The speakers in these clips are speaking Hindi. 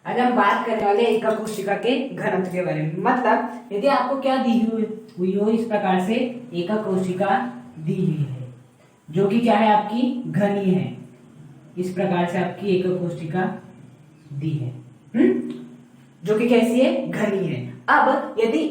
आज हम बात करने वाले हैं एकक कोशिका के घनत्व के बारे में। मतलब यदि आपको क्या दी हुई हो इस प्रकार से एकक कोशिका दी हुई है जो कि क्या है आपकी घनी है, इस प्रकार से आपकी एकक कोशिका दी है जो कि कैसी है, घनी है। अब यदि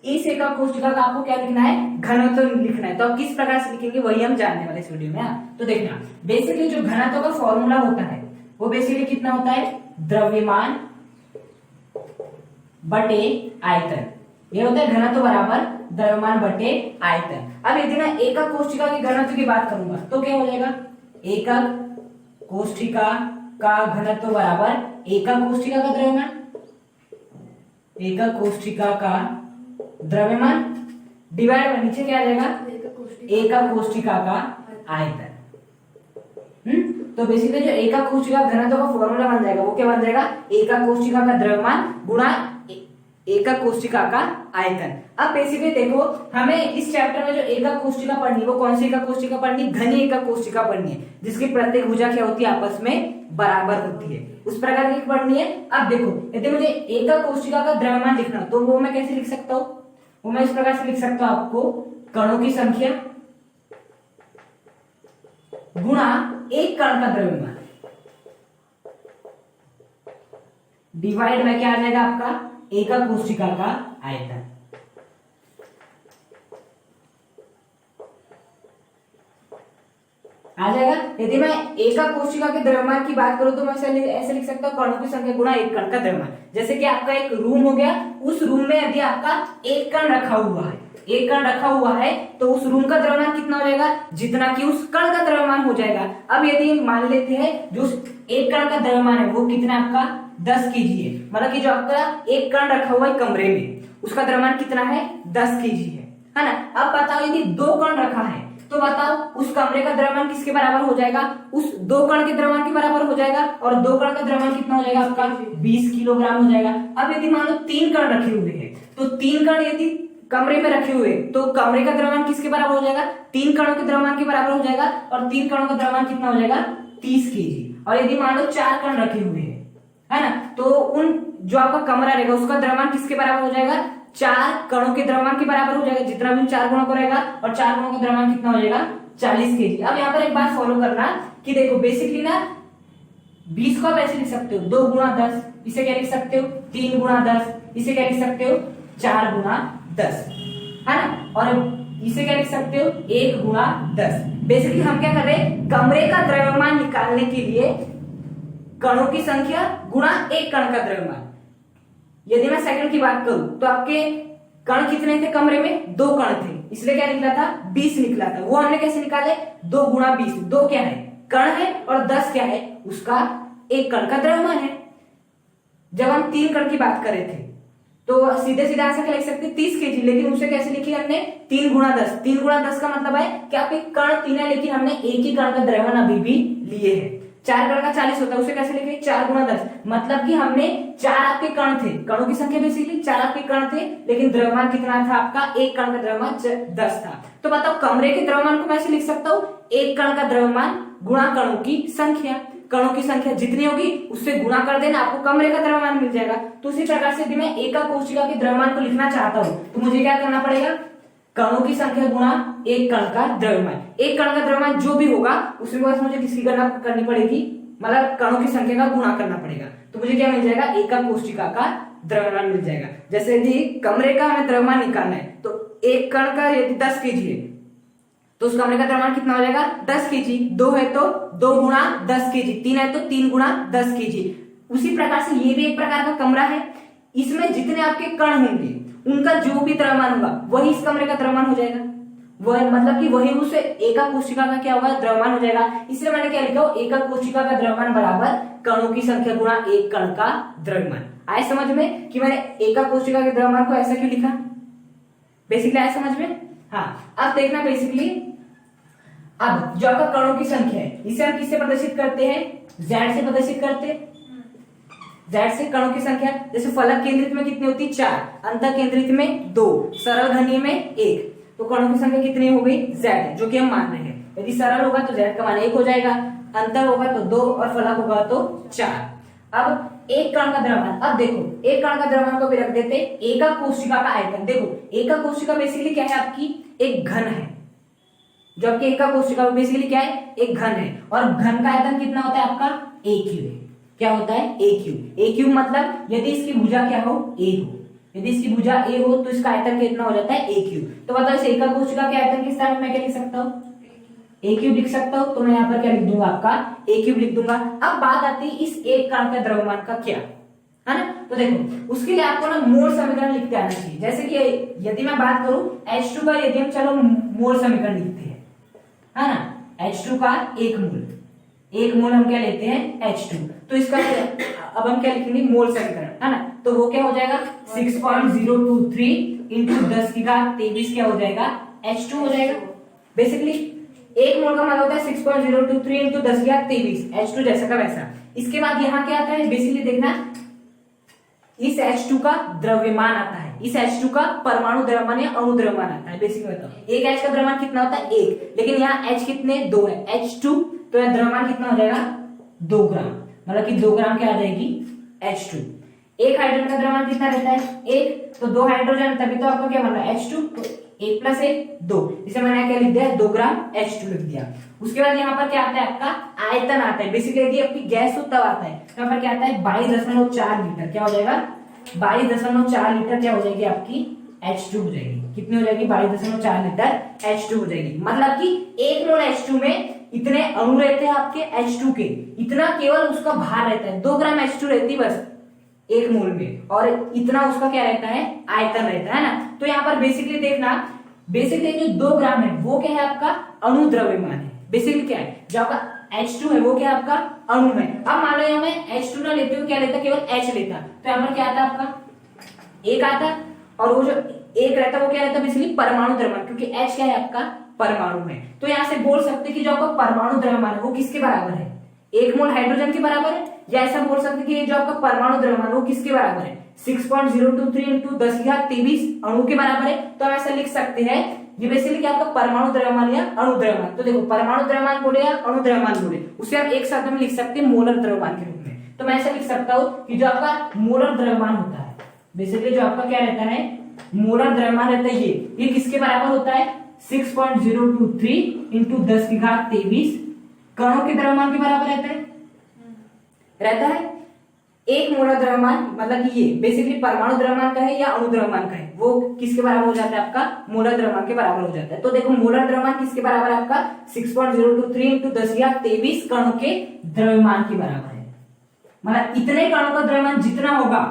इस एकक कोशिका का आपको क्या लिखना है, घनत्व लिखना है, तो आप किस प्रकार से लिखेंगे वही हम जानने वाले इस वीडियो में। तो देखना, बेसिकली जो घनत्व का फॉर्मूला होता है वो बेसिकली कितना होता है, द्रव्यमान बटे आयतन। ये होता है घनत्व बराबर द्रव्यमान बटे आयतन। अब यदि मैं एकक कोशिका के घनत्व की बात करूंगा तो क्या हो जाएगा, एकक कोशिका का घनत्व बराबर एकक कोशिका का द्रव्यमान, एकक कोशिका का द्रव्यमान डिवाइड में नीचे क्या आ जाएगा, एकक कोशिका का आयतन। तो बेसिकली जो एकक कोशिका घनत्व का फॉर्मूला बन जाएगा वो क्या बन जाएगा, एकक कोशिका का द्रव्यमान गुणा एकक कोशिका का आयतन। अब बेसिकली देखो, हमें इस चैप्टर में जो एकक कोशिका पढ़नी है वो कौन सी एकक कोशिका पढ़नी है, घनी एकक कोशिका पढ़नी है, जिसकी प्रत्येक भुजा क्या होती है, आपस में बराबर होती है, उस प्रकार की पढ़नी है। अब देखो, यदि मुझे एकक कोशिका का द्रव्यमान लिखना तो वो मैं कैसे लिख सकता हूं, वो मैं इस प्रकार से लिख सकता हूं, आपको कणों की संख्या गुणा एक कण का द्रव्यमान डिवाइड में क्या आ जाएगा आपका, एकक कोशिका का आयतन। आ जाएगा। यदि मैं एकक कोशिका के द्रव्यमान की बात करूं तो मैं ऐसे लिख सकता हूं, कणों की संख्या गुणा एक कण का द्रव्यमान। जैसे कि आपका एक रूम हो गया, उस रूम में यदि आपका एक कण रखा हुआ है, एक कण रखा हुआ है तो उस रूम का द्रव्यमान कितना हो जाएगा, जितना कि उस कण का द्रव्यमान हो जाएगा। अब यदि मान लेते हैं जो एक कण का द्रव्यमान है वो कितना आपका 10 kg है, मतलब कि जो आपका एक कण रखा हुआ है कमरे में उसका द्रव्यमान कितना है, 10 kg है ना। अब बताओ यदि दो कण रखा है तो बताओ उस कमरे का द्रव्यमान किसके बराबर हो जाएगा, उस दो कण के द्रव्यमान के बराबर हो जाएगा, और दो कण का द्रव्यमान कितना हो जाएगा आपका 20 किलोग्राम हो जाएगा। अब यदि मान लो 3 कण रखे हुए हैं तो 3 कण यदि कमरे में रखे हुए तो कमरे का द्रव्यमान किसके बराबर हो जाएगा, 3 कणों के द्रव्यमान के बराबर हो जाएगा, और 3 कणों का द्रव्यमान कितना हो जाएगा 30 kg। और यदि मान लो 4 कण रखे हुए हैं, है ना, तो उन जो आपका कमरा रहेगा उसका द्रव्यमान किसके बराबर हो जाएगा, 4 कणों के द्रव्यमान के बराबर हो जाएगा, जितना भी 4 गुणों का रहेगा, और 4 गुणों का द्रव्यमान कितना हो जाएगा 40 kg। अब यहाँ पर एक बात फॉलो करना कि देखो बेसिकली ना 20 को आप ऐसे लिख सकते हो 2 गुणा 10, इसे क्या लिख सकते हो 3 गुणा 10, इसे क्या लिख सकते हो 4 गुणा 10, है ना, और इसे क्या लिख सकते हो 1 गुणा 10। बेसिकली हम क्या कर रहे हैं, कमरे का द्रव्यमान निकालने के लिए कणों की संख्या गुणा एक कण का द्रव्यमान। यदि मैं सेकंड की बात करूं तो आपके कण कितने थे कमरे में, 2 कण थे, इसलिए क्या निकला था 20 निकला था। वो हमने कैसे निकाले, 2 गुणा 20, 2 क्या है कण है और 10 क्या है उसका एक कण का द्रव्यमान है। जब हम 3 कण की बात कर रहे थे तो सीधे सीधे आंसर क्या लिख सकते 30 kg, लेकिन उसे कैसे लिखी हमने 3 गुणा 10। 3 गुणा 10 का मतलब है कि आपके कण 3 है लेकिन हमने एक ही कण का द्रव्यमान अभी भी लिए है। 4 कण का 40 होता है, उसे कैसे लिखे 4 गुणा 10, मतलब कि हमने 4 आपके कण थे, कणों की संख्या बेसिकली 4 आपके कण थे, लेकिन द्रव्यमान कितना था आपका, एक कण का द्रव्यमान 10 था। तो बताओ कमरे के द्रव्यमान को मैं ऐसे लिख सकता हूँ, एक कण का द्रव्यमान गुणा कणों की संख्या। कणों की संख्या जितनी होगी उससे गुणा कर देना, आपको कमरे का द्रव्यमान मिल जाएगा। तो उसी प्रकार से यदि मैं एकक कोशिका के द्रव्यमान को लिखना चाहता हूं तो मुझे क्या करना पड़ेगा, कणों की संख्या गुणा एक कण का द्रव्यमान। एक कण का द्रव्यमान जो भी होगा उसमें बस मुझे किसकी गणना करनी पड़ेगी, मतलब कणों की संख्या का गुणा करना पड़ेगा। तो मुझे क्या मिल जाएगा, एकक कोशिका का द्रव्यमान मिल जाएगा। जैसे यदि कमरे का हमें द्रव्यमान निकालना है तो एक कण का यदि 10 kg है तो उस कमरे का द्रव्यमान कितना हो जाएगा 10 kg। 2 है तो 2 गुणा 10 kg, 3 है तो 3 गुणा 10 kg। उसी प्रकार से ये भी एक प्रकार का कमरा है, इसमें जितने आपके कण होंगे उनका जो भी द्रव्यमान होगा वही इस कमरे का द्रव्यमान हो जाएगा, वह मतलब कि वही उस एकक कोशिका का क्या होगा, द्रव्यमान हो जाएगा। इसलिए मैंने क्या लिखा, एकक कोशिका का द्रव्यमान बराबर कणों की संख्या गुणा एक कण का द्रव्यमान। आए समझ में कि मैंने एकक कोशिका के द्रव्यमान को ऐसा क्यों लिखा, बेसिकली आए समझ में। हाँ, अब देखना बेसिकली, अब जो आपका कणों की संख्या है इसे हम किससे प्रदर्शित करते हैं, Z से प्रदर्शित करते हैं। Z से कणों की संख्या, जैसे फलक केंद्रित में कितनी होती है 4, अंतः केंद्रित में 2, सरल घनीय में 1, तो कणों की संख्या कितनी हो गई Z, जो कि हम मान रहे हैं। यदि सरल होगा तो Z का मान 1 हो जाएगा, अंतर होगा तो 2 और फलक होगा तो 4। अब एक कण का द्रव्यमान। अब देखो एक कण का द्रव्यमान को भी रख देते, एकक कोशिका का आयतन। देखो एकक कोशिका बेसिकली क्या है आपकी, एक घन है। जो आपकी एकक कोशिका बेसिकली क्या है, एक घन है, और घन का आयतन कितना होता है आपका, a क्यूब। क्या होता है, a क्यूब। a क्यूब मतलब यदि इसकी भुजा क्या हो, a हो, यदि इसकी भुजा a हो तो इसका आयतन कितना हो जाता है, a क्यूब। तो बताओ इस एकक कोशिका के आयतन के स्थान में मैं क्या लिख सकता हूँ, a क्यूब लिख सकता हूँ। तो मैं यहाँ पर क्या लिख दूंगा, आपका a क्यूब लिख दूंगा। अब बात आती है इस एक कण का द्रव्यमान का क्या है ना। तो देखो उसके लिए आपको ना मोल समीकरण लिखते आना चाहिए। जैसे कि यदि मैं बात करूं H2 का, यदि हम चलो मोल समीकरण लिखते हैं, है ना, H2 का एक मोल हम क्या लेते हैं, H2। तो इसका अब हम क्या लिखेंगे, मोल समीकरण, है ना। तो वो क्या हो जाएगा 6.023 इंटू 10 की घात 23 क्या हो जाएगा, H2 हो जाएगा। बेसिकली एक मोल का मतलब होता है 6.023 इंटू 10 की घात 23, H2 जैसा का वैसा। इसके बाद यहाँ क्या आता है, बेसिकली देखना इस H2 का द्रव्यमान आता है, इस H2 का परमाणु द्रव्यमान या अणु द्रव्यमान आता है। बेसिकली बताओ एक H का द्रव्यमान कितना होता है, 1, लेकिन यहाँ H कितने, 2 है, H2। तो यह द्रव्यमान कितना हो जाएगा, 2 ग्राम, मतलब कि 2 ग्राम क्या आ जाएगी, H2। एक हाइड्रोजन का द्रव्यमान कितना रहता है, 1, तो 2 हाइड्रोजन, तभी तो आपका क्या बन रहा है, H2। तो 1 + 1 2, इसे मैंने क्या लिख दिया, 2 ग्राम H2 लिख दिया। उसके बाद यहाँ पर क्या आता है, आपका आयतन आता है। बेसिकली यदि आपकी गैस हो तब आता है, तो यहाँ पर क्या आता है 22.4 लीटर, क्या हो जाएगा 22.4 लीटर क्या हो जाएगी आपकी H2 हो जाएगी। कितनी हो जाएगी, 22.4 लीटर H2 हो जाएगी। मतलब कि एक मोल H2 में इतने अणु रहते हैं आपके H2 के, इतना केवल उसका भार रहता है, 2 ग्राम H2 रहती बस एक मोल में, और इतना उसका क्या रहता है, आयतन रहता है ना। तो यहाँ पर बेसिकली देखना, बेसिकली जो 2 ग्राम है वो क्या है, आपका अणु द्रव्यमान है। बेसिकली क्या है, जो आपका H2 है वो क्या है, आपका अणु है। अब मान लो यहाँ मैं H2 ना लेते हो, क्या लेता, केवल H लेता, तो यहाँ पर क्या आता आपका 1 आता, और वो जो 1 रहता वो क्या रहता, बेसिकली परमाणु द्रव्यमान, क्योंकि H क्या है आपका परमाणु है। तो यहाँ से बोल सकते कि जो आपका परमाणु द्रव्यमान है वो किसके बराबर है, 1 मोल हाइड्रोजन के बराबर है, या ऐसा बोल सकते कि जो आपका परमाणु द्रव्यमान वो किसके बराबर है, 6.023 इंटू 10 की घात 23 अणु के बराबर है। तो हम ऐसा लिख सकते हैं, ये बेसिकली क्या आपका परमाणु द्रव्यमान या अणु द्रव्यमान। तो देखो परमाणु द्रव्यमान बोले या अणु द्रव्यमान बोले, उसे आप एक शब्द में लिख सकते हैं मोलर द्रव्यमान के रूप में। तो मैं ऐसा लिख सकता हूँ कि जो आपका मोलर द्रव्यमान होता है, बेसिकली जो आपका क्या रहता है, मोलर द्रव्यमान रहता है, ये किसके बराबर होता है, 6.023 इंटू 10 की घात 23 कणों के द्रव्यमान के बराबर रहता है। एक मोलर द्रव्यमान मतलब कि ये बेसिकली परमाणु द्रव्यमान का है या अणु द्रव्यमान का है, वो किसके बराबर हो जाता है, आपका मोलर द्रव्यमान के बराबर हो जाता है। तो देखो मोलर द्रव्यमान किसके बराबर है, आपका 6.023 इंटू 10 की घात 23 कणों के द्रव्यमान के बराबर है। मतलब इतने कणों का द्रव्यमान जितना होगा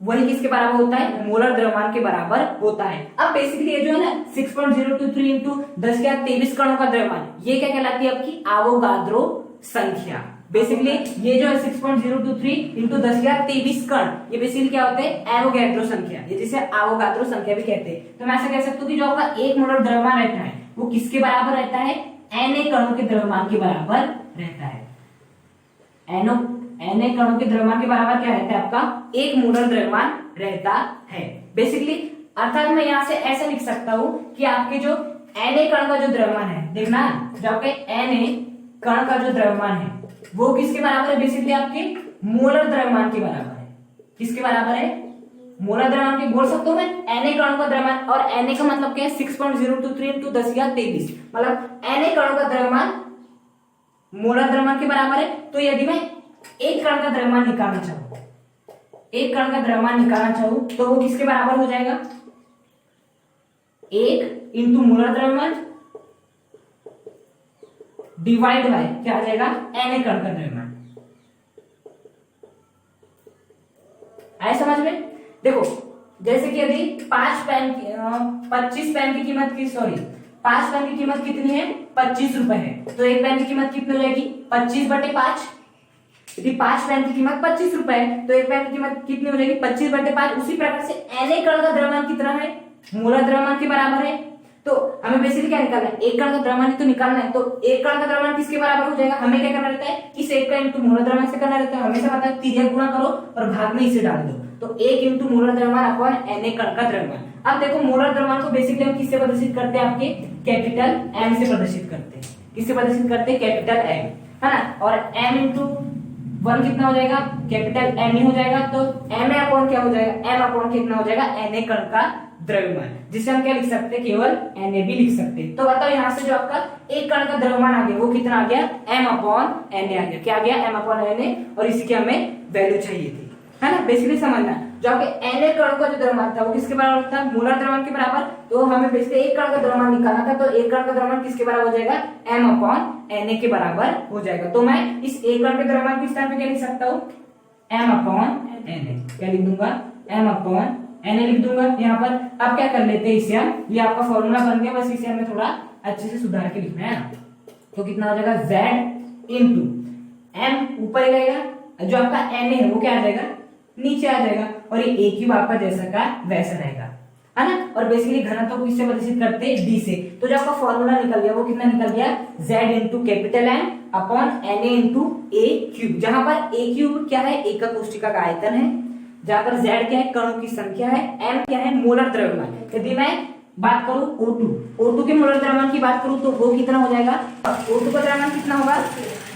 वही किसके बराबर होता है, मोलर द्रव्यमान के बराबर होता है। अब बेसिकली ये जो है ना 6.023 इंटू 10 की घात 23 कणों का द्रव्यमान, ये क्या कहलाती है, आपकी आवोगाद्रो संख्या। बेसिकली ये जो है 6.023 इंटू 10 की घात 23 कण, ये बेसिकली क्या होते हैं, एवोगैड्रो संख्या, ये जिसे आवोगाद्रो संख्या भी कहते हैं। तो मैं ऐसा कह सकता हूँ कि जो आपका एक मोलर द्रव्यमान रहता है वो किसके बराबर रहता है, Na कणों के द्रव्यमान के बराबर रहता है। Na कणों के द्रव्यमान के बराबर क्या रहता है, आपका एक मोलर द्रव्यमान रहता है। बेसिकली अर्थात मैं यहाँ से ऐसा लिख सकता हूँ कि आपके जो Na कण का जो द्रव्यमान है, देखना जो आपके Na कण का जो द्रव्यमान है वो किसके बराबर है, बेसिकली आपके मोलर द्रव्यमान के बराबर है। किसके बराबर है, मोलर द्रव्यमान के बोल सकता हूँ मैं Na कणों का द्रव्यमान, और Na का मतलब क्या है 6.023 इंटू 10 की घात 23, मतलब Na कणों का द्रव्यमान मोलर द्रव्यमान के बराबर है। तो यदि मैं एक कण का द्रव्यमान निकालना चाहूँ, एक कण का द्रव्यमान निकालना चाहूँ तो वो किसके बराबर हो जाएगा, 1 इंटू मोलर द्रव्यमान डिवाइड बाय क्या आ जाएगा, Na कण का द्रव्यमान। आए समझ में। देखो जैसे कि यदि 25 पेन की कीमत की 5 पेन की कीमत कितनी है, 25 रुपए है, तो एक पेन की कीमत कितनी हो जाएगी, 25/5। यदि 5 पेन की कीमत 25 रुपए है तो एक पेन की कीमत कितनी हो जाएगी, 25/5। उसी प्रकार से Na कण का द्रव्यमान कितना है, मोलर द्रव्यमान के बराबर है। तो हमें बेसिकली क्या निकालना है, एक कण का द्रव्यमान तो निकालना है। तो एक कण का द्रव्यमान किसके बराबर हो जाएगा, हमें क्या करना रहता है, इस एक का इंटू मोलर द्रव्यमान से करना रहता है। हमेशा पता है तिर्यक गुणा करो और भाग में इसे डाल दो, तो 1 इंटू मोलर द्रव्यमान अपॉन Na कण का द्रव्यमान। अब देखो मोलर द्रव्यमान को बेसिकली हम किससे प्रदर्शित करते हैं, आपके कैपिटल M से प्रदर्शित करते हैं। किससे प्रदर्शित करते हैं, कैपिटल M, है ना। और M इंटू 1 कितना हो जाएगा, कैपिटल Na हो जाएगा, तो Ma अपॉन क्या हो जाएगा, m अपॉन कितना हो जाएगा, Na कण का द्रव्यमान, जिसे हम क्या लिख सकते हैं, केवल Na भी लिख सकते हैं। तो बताओ यहाँ से जो आपका एक कण का द्रव्यमान आ गया वो कितना आ गया, m अपॉन Na आ गया। क्या आ गया, m अपॉन Na, और इसी की हमें वैल्यू चाहिए थी, है ना। बेसिकली समझना जो आपके Na कण का जो द्रव्यमान था वो किसके बराबर था, मोलर द्रव्यमान के बराबर। तो हमें बेसिकली एक कण का द्रव्यमान निकालना था, तो एक कण का द्रव्यमान किसके बराबर हो जाएगा, m अपॉन Na के बराबर हो जाएगा। तो मैं इस एक कण के द्रव्यमान को इस तरह पे क्या लिख सकता हूँ, m अपॉन Na, क्या लिख दूंगा, m अपॉन Na लिख दूंगा यहाँ पर। अब क्या कर लेते हैं इसे हम, ये आपका फॉर्मूला बन गया, बस इसे हमें थोड़ा अच्छे से सुधार के लिखना है ना। तो कितना हो जाएगा, z इंटू m ऊपर ही रहेगा, जो आपका Na है वो क्या आ जाएगा, नीचे आ जाएगा, और ये a क्यूब आपका जैसा का वैसा रहेगा, है ना। और बेसिकली घनत्व को इससे प्रदर्शित करते हैं d से। तो जो आपका फॉर्मूला निकल गया वो कितना निकल गया, z into capital M upon Na into a cube, जहां पर a क्यूब क्या है, एकक कोष्ठिका का आयतन है, जहां पर z क्या है, कणों की संख्या है, m क्या है, मोलर द्रव्यमान। यदि मैं बात करूं O2 के मोलर द्रव्यमान की बात करूं तो वो कितना हो जाएगा, O2 का द्रव्यमान कितना होगा,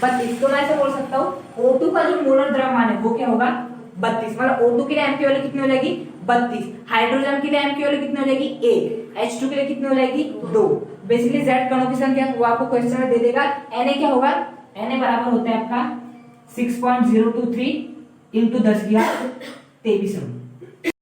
32। तो मैं ऐसे बोल सकता हूँ O2 का जो मोलर द्रव्यमान है वो क्या होगा, 32। मतलब O2 के लिए m की वैल्यू कितनी हो जाएगी, 32। हाइड्रोजन के लिए m की वैल्यू कितनी हो जाएगी, 1। H2 के लिए कितनी हो जाएगी, 2। बेसिकली z कणों की संख्या वो आपको क्वेश्चन में दे देगा। Na क्या होगा, Na बराबर होता है आपका 6.023 इंटू 10 की 23